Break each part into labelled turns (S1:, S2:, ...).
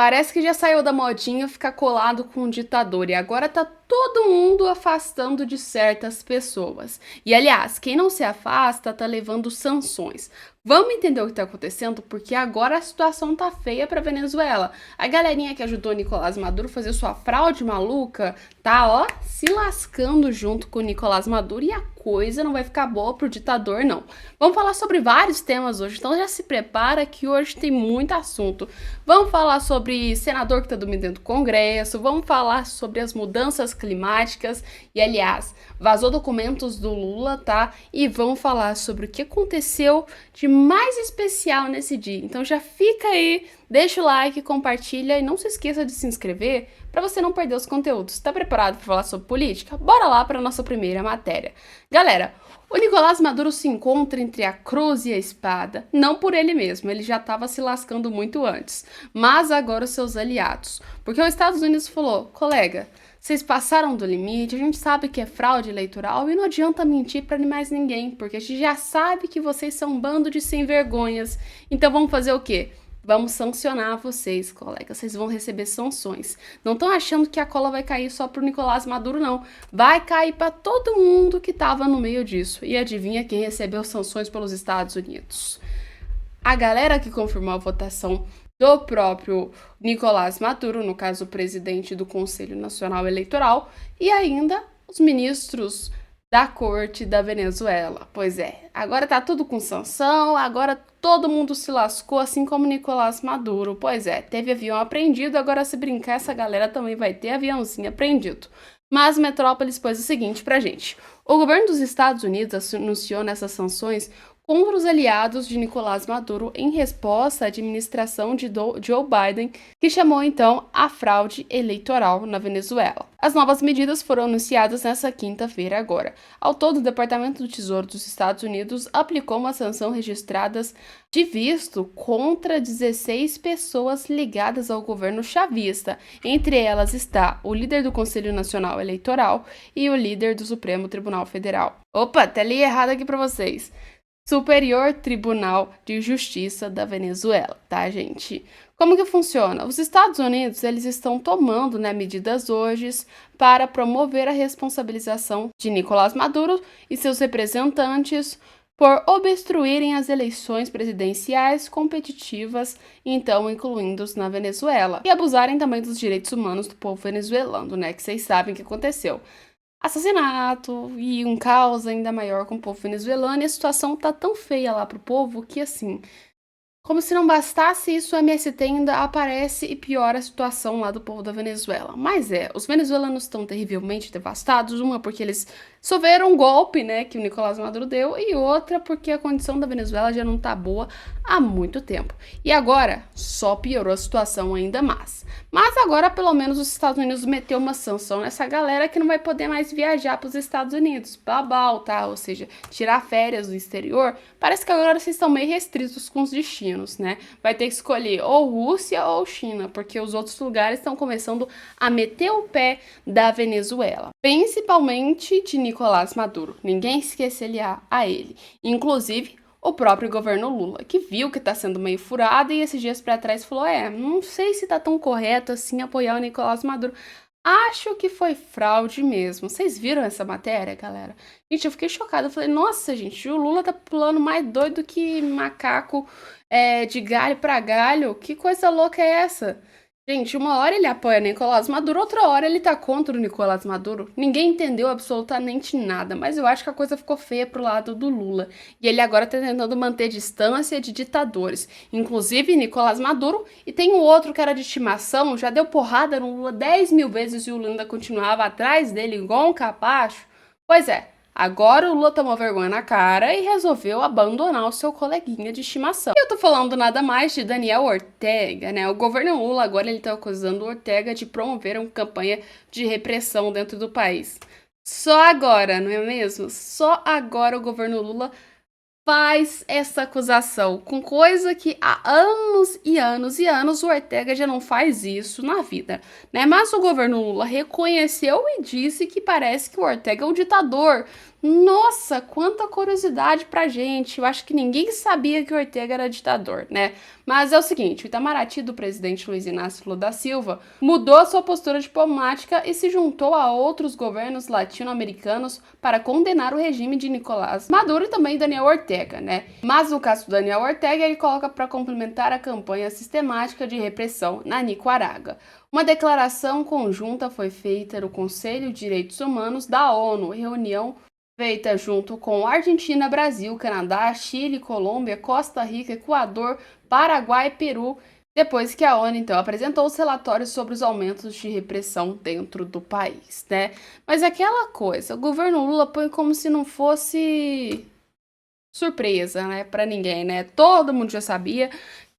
S1: Parece que já saiu da modinha ficar colado com um ditador e agora tá todo mundo afastando de certas pessoas. E aliás, quem não se afasta tá levando sanções. Vamos entender o que tá acontecendo porque agora a situação tá feia pra Venezuela. A galerinha que ajudou Nicolás Maduro a fazer sua fraude maluca tá, ó, se lascando junto com o Nicolás Maduro e a coisa não vai ficar boa pro ditador, não. Vamos falar sobre vários temas hoje, então já se prepara que hoje tem muito assunto. Vamos falar sobre senador que tá dormindo dentro do Congresso, vamos falar sobre as mudanças climáticas e, aliás, vazou documentos do Lula, tá? E vamos falar sobre o que aconteceu de mais especial nesse dia. Então já fica aí, deixa o like, compartilha e não se esqueça de se inscrever para você não perder os conteúdos. Tá preparado para falar sobre política? Bora lá para nossa primeira matéria. Galera, o Nicolás Maduro se encontra entre a cruz e a espada, não por ele mesmo, ele já estava se lascando muito antes, mas agora os seus aliados. Porque os Estados Unidos falou, colega, vocês passaram do limite, a gente sabe que é fraude eleitoral e não adianta mentir para mais ninguém, porque a gente já sabe que vocês são um bando de sem vergonhas. Então vamos fazer o quê? Vamos sancionar vocês, colegas. Vocês vão receber sanções. Não estão achando que a cola vai cair só pro Nicolás Maduro, não. Vai cair para todo mundo que estava no meio disso. E adivinha quem recebeu sanções pelos Estados Unidos? A galera que confirmou a votação do próprio Nicolás Maduro, no caso o presidente do Conselho Nacional Eleitoral, e ainda os ministros da corte da Venezuela. Pois é, agora tá tudo com sanção, agora todo mundo se lascou, assim como Nicolás Maduro. Pois é, teve avião apreendido, agora se brincar essa galera também vai ter aviãozinho apreendido. Mas Metrópolis pôs o seguinte pra gente. O governo dos Estados Unidos anunciou nessas sanções contra os aliados de Nicolás Maduro em resposta à administração de Joe Biden, que chamou então a fraude eleitoral na Venezuela. As novas medidas foram anunciadas nesta quinta-feira agora. Ao todo, o Departamento do Tesouro dos Estados Unidos aplicou uma sanção registradas de visto contra 16 pessoas ligadas ao governo chavista. Entre elas está o líder do Conselho Nacional Eleitoral e o líder do Supremo Tribunal Federal. Opa, até li errado aqui para vocês. Superior Tribunal de Justiça da Venezuela, tá, gente? Como que funciona? Os Estados Unidos, eles estão tomando, medidas hoje para promover a responsabilização de Nicolás Maduro e seus representantes por obstruírem as eleições presidenciais competitivas, então incluindo-os na Venezuela, e abusarem também dos direitos humanos do povo venezuelano, que vocês sabem que aconteceu. Assassinato e um caos ainda maior com o povo venezuelano, e a situação tá tão feia lá pro povo que, assim, como se não bastasse isso, o MST ainda aparece e piora a situação lá do povo da Venezuela. Mas os venezuelanos estão terrivelmente devastados, uma porque eles sofreram um golpe, que o Nicolás Maduro deu, e outra porque a condição da Venezuela já não tá boa há muito tempo. E agora, só piorou a situação ainda mais. Mas agora, pelo menos, os Estados Unidos meteu uma sanção nessa galera que não vai poder mais viajar para os Estados Unidos. Babau, tá? Ou seja, tirar férias do exterior. Parece que agora vocês estão meio restritos com os destinos, Vai ter que escolher ou Rússia ou China, porque os outros lugares estão começando a meter o pé da Venezuela. Principalmente de Nicolás Maduro. Ninguém esquece aliar a ele. Inclusive, o próprio governo Lula, que viu que tá sendo meio furado e esses dias para trás falou, não sei se tá tão correto assim apoiar o Nicolás Maduro. Acho que foi fraude mesmo. Vocês viram essa matéria, galera? Gente, eu fiquei chocada. Eu falei, nossa, gente, o Lula tá pulando mais doido que macaco de galho para galho. Que coisa louca é essa? Gente, uma hora ele apoia Nicolás Maduro, outra hora ele tá contra o Nicolás Maduro. Ninguém entendeu absolutamente nada, mas eu acho que a coisa ficou feia pro lado do Lula. E ele agora tá tentando manter distância de ditadores, inclusive Nicolás Maduro, e tem um outro que era de estimação, já deu porrada no Lula 10 mil vezes e o Lula ainda continuava atrás dele igual um capacho. Pois é. Agora o Lula tomou vergonha na cara e resolveu abandonar o seu coleguinha de estimação. E eu tô falando nada mais de Daniel Ortega, O governo Lula agora ele tá acusando o Ortega de promover uma campanha de repressão dentro do país. Só agora, não é mesmo? Só agora o governo Lula faz essa acusação, com coisa que há anos e anos e anos o Ortega já não faz isso na vida, Mas o governo Lula reconheceu e disse que parece que o Ortega é um ditador, Nossa, quanta curiosidade pra gente. Eu acho que ninguém sabia que o Ortega era ditador, né? Mas é o seguinte, o Itamaraty do presidente Luiz Inácio Lula da Silva mudou a sua postura diplomática e se juntou a outros governos latino-americanos para condenar o regime de Nicolás Maduro e também Daniel Ortega, né? Mas no caso do Daniel Ortega, ele coloca para complementar a campanha sistemática de repressão na Nicarágua. Uma declaração conjunta foi feita no Conselho de Direitos Humanos da ONU, reunião feita junto com Argentina, Brasil, Canadá, Chile, Colômbia, Costa Rica, Equador, Paraguai e Peru, depois que a ONU então apresentou os relatórios sobre os aumentos de repressão dentro do país, né? Mas aquela coisa, o governo Lula põe como se não fosse surpresa, né, para ninguém, né? Todo mundo já sabia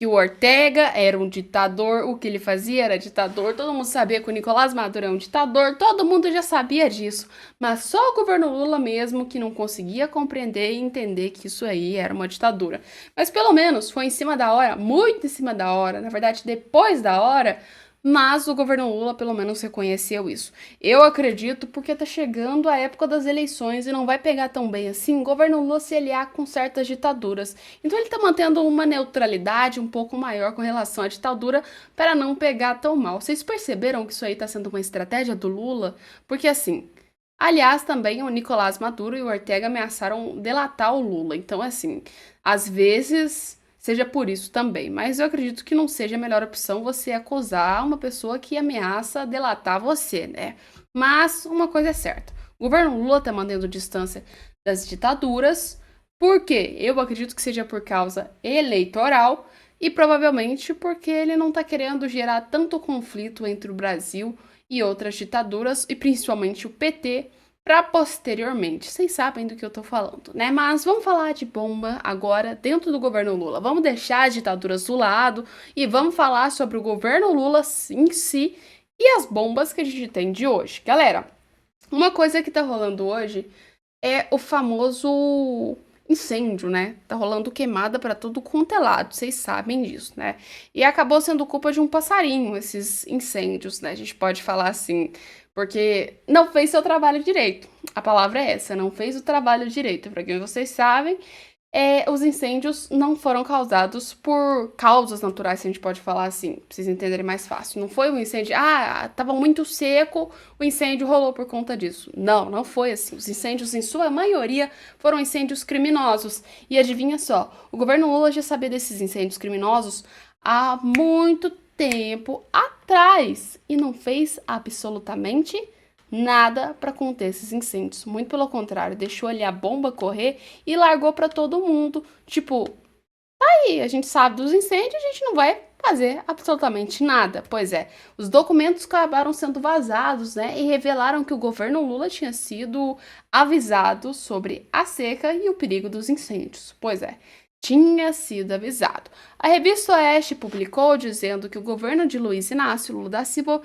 S1: que o Ortega era um ditador, o que ele fazia era ditador, todo mundo sabia que o Nicolás Maduro é um ditador, todo mundo já sabia disso, mas só o governo Lula mesmo que não conseguia compreender e entender que isso aí era uma ditadura. Mas pelo menos foi em cima da hora, muito em cima da hora, na verdade depois da hora, mas o governo Lula pelo menos reconheceu isso. Eu acredito porque tá chegando a época das eleições e não vai pegar tão bem assim o governo Lula se aliar com certas ditaduras. Então ele tá mantendo uma neutralidade um pouco maior com relação à ditadura para não pegar tão mal. Vocês perceberam que isso aí tá sendo uma estratégia do Lula? Porque assim, aliás, também o Nicolás Maduro e o Ortega ameaçaram delatar o Lula. Então, assim, às vezes seja por isso também. Mas eu acredito que não seja a melhor opção você acusar uma pessoa que ameaça delatar você, né? Mas uma coisa é certa: o governo Lula tá mantendo distância das ditaduras. Por quê? Eu acredito que seja por causa eleitoral e provavelmente porque ele não tá querendo gerar tanto conflito entre o Brasil e outras ditaduras, e principalmente o PT, para posteriormente. Vocês sabem do que eu tô falando, né? Mas vamos falar de bomba agora dentro do governo Lula. Vamos deixar as ditaduras do lado e vamos falar sobre o governo Lula em si e as bombas que a gente tem de hoje. Galera, uma coisa que tá rolando hoje é o famoso incêndio, né? Tá rolando queimada para todo quanto é lado, vocês sabem disso, né? E acabou sendo culpa de um passarinho esses incêndios, né? A gente pode falar assim, porque não fez seu trabalho direito. A palavra é essa, não fez o trabalho direito. Para quem vocês sabem, os incêndios não foram causados por causas naturais, se a gente pode falar assim, pra vocês entenderem mais fácil. Não foi um incêndio, tava muito seco, o incêndio rolou por conta disso. Não, não foi assim. Os incêndios, em sua maioria, foram incêndios criminosos. E adivinha só, o governo Lula já sabia desses incêndios criminosos há muito tempo atrás e não fez absolutamente nada para conter esses incêndios. Muito pelo contrário, deixou ali a bomba correr e largou para todo mundo. Tipo, tá aí, a gente sabe dos incêndios, a gente não vai fazer absolutamente nada. Pois é, os documentos acabaram sendo vazados, né, e revelaram que o governo Lula tinha sido avisado sobre a seca e o perigo dos incêndios. Pois é, tinha sido avisado. A revista Oeste publicou dizendo que o governo de Luiz Inácio Lula da Silva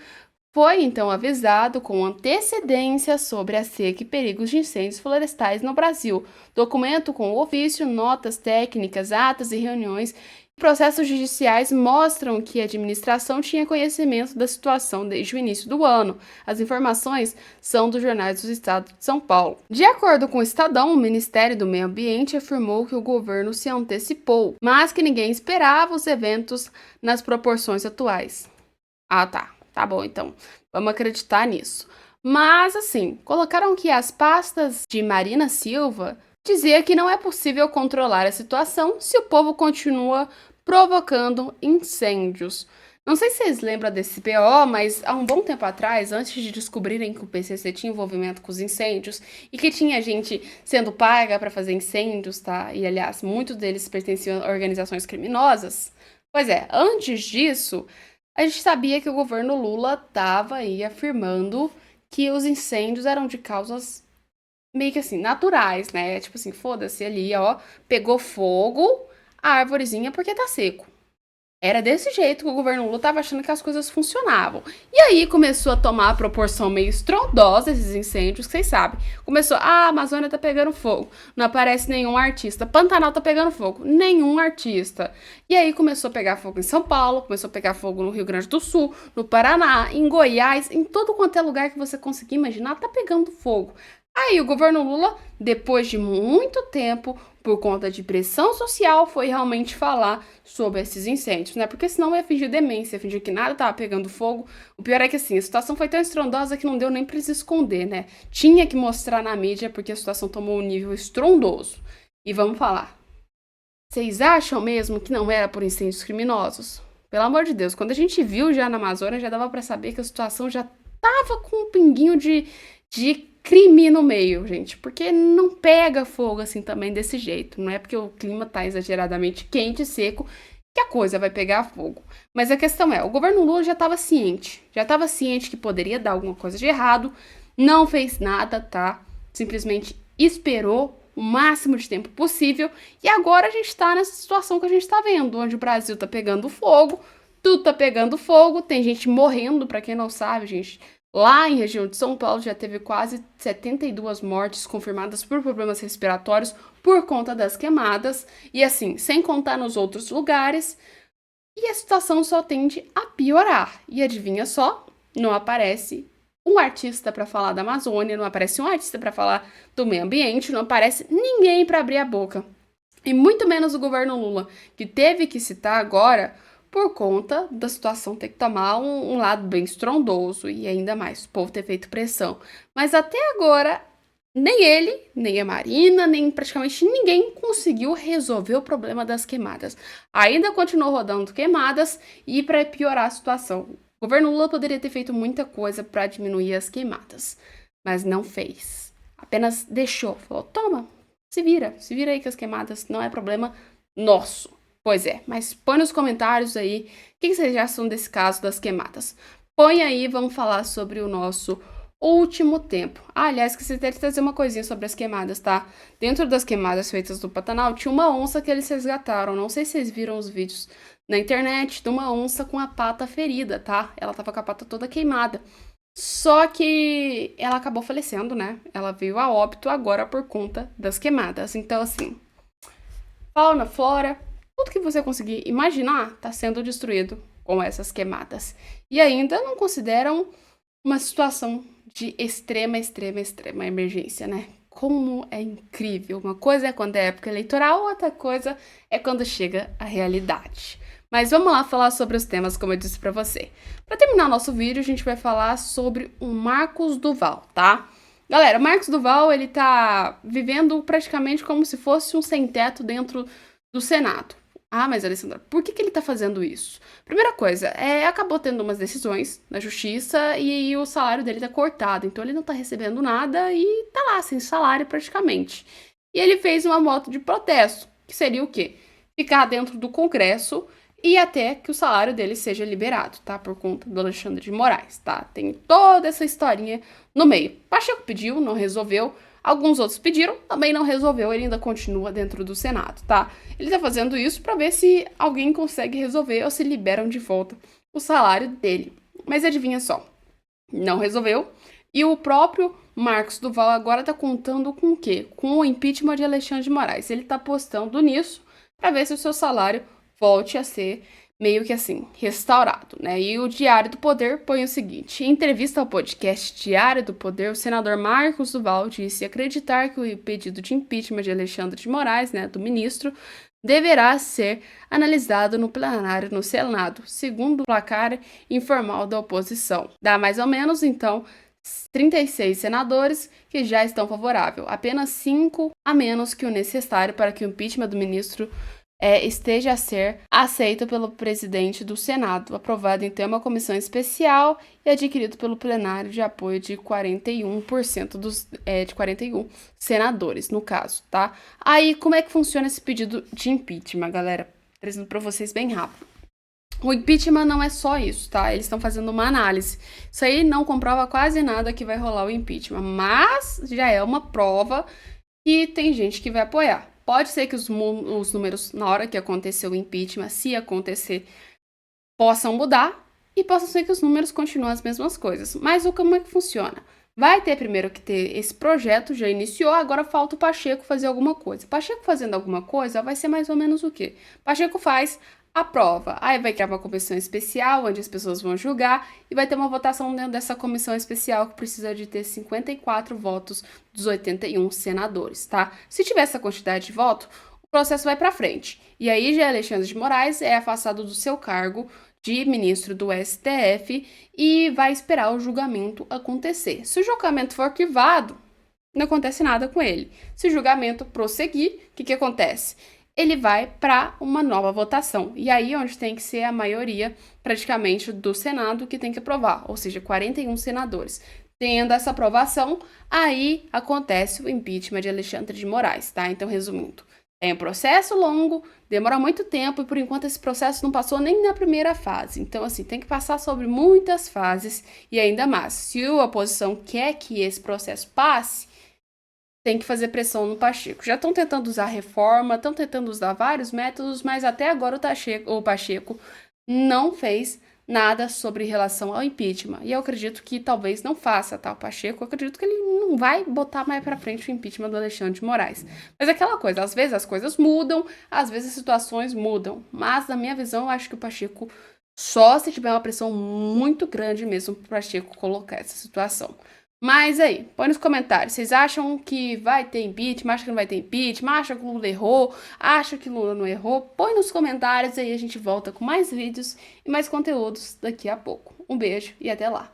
S1: foi então avisado com antecedência sobre a seca e perigos de incêndios florestais no Brasil. Documento com ofício, notas técnicas, atas e reuniões e processos judiciais mostram que a administração tinha conhecimento da situação desde o início do ano. As informações são dos jornais do Estado de São Paulo. De acordo com o Estadão, o Ministério do Meio Ambiente afirmou que o governo se antecipou, mas que ninguém esperava os eventos nas proporções atuais. Ah, tá. Tá bom, então, vamos acreditar nisso. Mas, assim, colocaram que as pastas de Marina Silva dizia que não é possível controlar a situação se o povo continua provocando incêndios. Não sei se vocês lembram desse BO, mas há um bom tempo atrás, antes de descobrirem que o PCC tinha envolvimento com os incêndios e que tinha gente sendo paga para fazer incêndios, tá? E, aliás, muitos deles pertenciam a organizações criminosas. Pois é, antes disso, a gente sabia que o governo Lula estava aí afirmando que os incêndios eram de causas meio que assim, naturais, né? Tipo assim, foda-se ali, ó, pegou fogo a árvorezinha porque tá seco. Era desse jeito que o governo Lula estava achando que as coisas funcionavam. E aí começou a tomar a proporção meio estrondosa esses incêndios, que vocês sabem. Começou, a Amazônia tá pegando fogo, não aparece nenhum artista. Pantanal tá pegando fogo, nenhum artista. E aí começou a pegar fogo em São Paulo, começou a pegar fogo no Rio Grande do Sul, no Paraná, em Goiás, em todo quanto é lugar que você conseguir imaginar, tá pegando fogo. Aí o governo Lula, depois de muito tempo, por conta de pressão social, foi realmente falar sobre esses incêndios, né? Porque senão ia fingir demência, fingir que nada tava pegando fogo. O pior é que assim, a situação foi tão estrondosa que não deu nem pra se esconder, né? Tinha que mostrar na mídia porque a situação tomou um nível estrondoso. E vamos falar. Vocês acham mesmo que não era por incêndios criminosos? Pelo amor de Deus, quando a gente viu já na Amazônia, já dava pra saber que a situação já tava com um pinguinho de crime no meio, gente. Porque não pega fogo assim também desse jeito. Não é porque o clima tá exageradamente quente e seco que a coisa vai pegar fogo. Mas a questão é, o governo Lula já estava ciente que poderia dar alguma coisa de errado, não fez nada, tá? Simplesmente esperou o máximo de tempo possível e agora a gente tá nessa situação que a gente tá vendo, onde o Brasil tá pegando fogo, tudo tá pegando fogo, tem gente morrendo, pra quem não sabe, gente. Lá em região de São Paulo já teve quase 72 mortes confirmadas por problemas respiratórios por conta das queimadas, e assim, sem contar nos outros lugares, e a situação só tende a piorar. E adivinha só? Não aparece um artista para falar da Amazônia, não aparece um artista para falar do meio ambiente, não aparece ninguém para abrir a boca. E muito menos o governo Lula, que teve que citar agora por conta da situação ter que tomar um lado bem estrondoso e ainda mais o povo ter feito pressão. Mas até agora, nem ele, nem a Marina, nem praticamente ninguém conseguiu resolver o problema das queimadas. Ainda continuou rodando queimadas e para piorar a situação. O governo Lula poderia ter feito muita coisa para diminuir as queimadas, mas não fez. Apenas deixou, falou: toma, se vira aí com as queimadas, não é problema nosso. Pois é, mas põe nos comentários aí o que vocês acham desse caso das queimadas. Põe aí, vamos falar sobre o nosso último tempo. Ah, aliás, esqueci de trazer uma coisinha sobre as queimadas, tá? Dentro das queimadas feitas no Pantanal, tinha uma onça que eles resgataram. Não sei se vocês viram os vídeos na internet de uma onça com a pata ferida, tá? Ela tava com a pata toda queimada. Só que ela acabou falecendo, né? Ela veio a óbito agora por conta das queimadas. Então, assim, fauna, flora, tudo que você conseguir imaginar está sendo destruído com essas queimadas. E ainda não consideram uma situação de extrema emergência, né? Como é incrível. Uma coisa é quando é época eleitoral, outra coisa é quando chega a realidade. Mas vamos lá falar sobre os temas, como eu disse para você. Para terminar nosso vídeo, a gente vai falar sobre o Marcos Duval, tá? Galera, o Marcos Duval, ele tá vivendo praticamente como se fosse um sem-teto dentro do Senado. Ah, mas Alessandra, por que ele tá fazendo isso? Primeira coisa, acabou tendo umas decisões na justiça e o salário dele tá cortado. Então ele não tá recebendo nada e tá lá, sem salário praticamente. E ele fez uma moto de protesto, que seria o quê? Ficar dentro do Congresso e até que o salário dele seja liberado, tá? Por conta do Alexandre de Moraes, tá? Tem toda essa historinha no meio. Pacheco pediu, não resolveu. Alguns outros pediram, também não resolveu, ele ainda continua dentro do Senado, tá? Ele tá fazendo isso para ver se alguém consegue resolver ou se liberam de volta o salário dele. Mas adivinha só, não resolveu. E o próprio Marcos Duval agora tá contando com o quê? Com o impeachment de Alexandre de Moraes. Ele tá apostando nisso para ver se o seu salário volte a ser meio que assim, restaurado, né? E o Diário do Poder põe o seguinte: em entrevista ao podcast Diário do Poder, o senador Marcos Duval disse acreditar que o pedido de impeachment de Alexandre de Moraes, né, do ministro, deverá ser analisado no plenário no Senado, segundo o placar informal da oposição. Dá mais ou menos, então, 36 senadores que já estão favoráveis, apenas 5 a menos que o necessário para que o impeachment do ministro esteja a ser aceito pelo presidente do Senado, aprovado então uma comissão especial e adquirido pelo plenário de apoio de 41% de 41 senadores, no caso, tá? Aí, como é que funciona esse pedido de impeachment, galera? Trazendo para vocês bem rápido. O impeachment não é só isso, tá? Eles estão fazendo uma análise. Isso aí não comprova quase nada que vai rolar o impeachment, mas já é uma prova que tem gente que vai apoiar. Pode ser que os números, na hora que acontecer o impeachment, se acontecer, possam mudar e possa ser que os números continuem as mesmas coisas. Mas como é que funciona? Vai ter primeiro que ter esse projeto, já iniciou, agora falta o Pacheco fazer alguma coisa. Pacheco fazendo alguma coisa vai ser mais ou menos o quê? Pacheco faz aprova. Aí vai criar uma comissão especial, onde as pessoas vão julgar, e vai ter uma votação dentro dessa comissão especial, que precisa de ter 54 votos dos 81 senadores, tá? Se tiver essa quantidade de voto, o processo vai para frente. E aí, já Alexandre de Moraes é afastado do seu cargo de ministro do STF e vai esperar o julgamento acontecer. Se o julgamento for arquivado, não acontece nada com ele. Se o julgamento prosseguir, o que acontece? Ele vai para uma nova votação. E aí onde tem que ser a maioria, praticamente, do Senado que tem que aprovar, ou seja, 41 senadores. Tendo essa aprovação, aí acontece o impeachment de Alexandre de Moraes, tá? Então, resumindo, é um processo longo, demora muito tempo e por enquanto esse processo não passou nem na primeira fase. Então, assim, tem que passar sobre muitas fases e ainda mais. Se a oposição quer que esse processo passe, tem que fazer pressão no Pacheco. Já estão tentando usar reforma, estão tentando usar vários métodos, mas até agora o Pacheco não fez nada sobre relação ao impeachment. E eu acredito que talvez não faça, tá? O Pacheco, eu acredito que ele não vai botar mais pra frente o impeachment do Alexandre de Moraes. Mas é aquela coisa, às vezes as coisas mudam, às vezes as situações mudam. Mas, na minha visão, eu acho que o Pacheco, só se tiver uma pressão muito grande mesmo pro Pacheco colocar essa situação. Mas aí, põe nos comentários, vocês acham que vai ter impeachment, acham que não vai ter impeachment, acham que o Lula errou, acham que o Lula não errou? Põe nos comentários, aí a gente volta com mais vídeos e mais conteúdos daqui a pouco. Um beijo e até lá!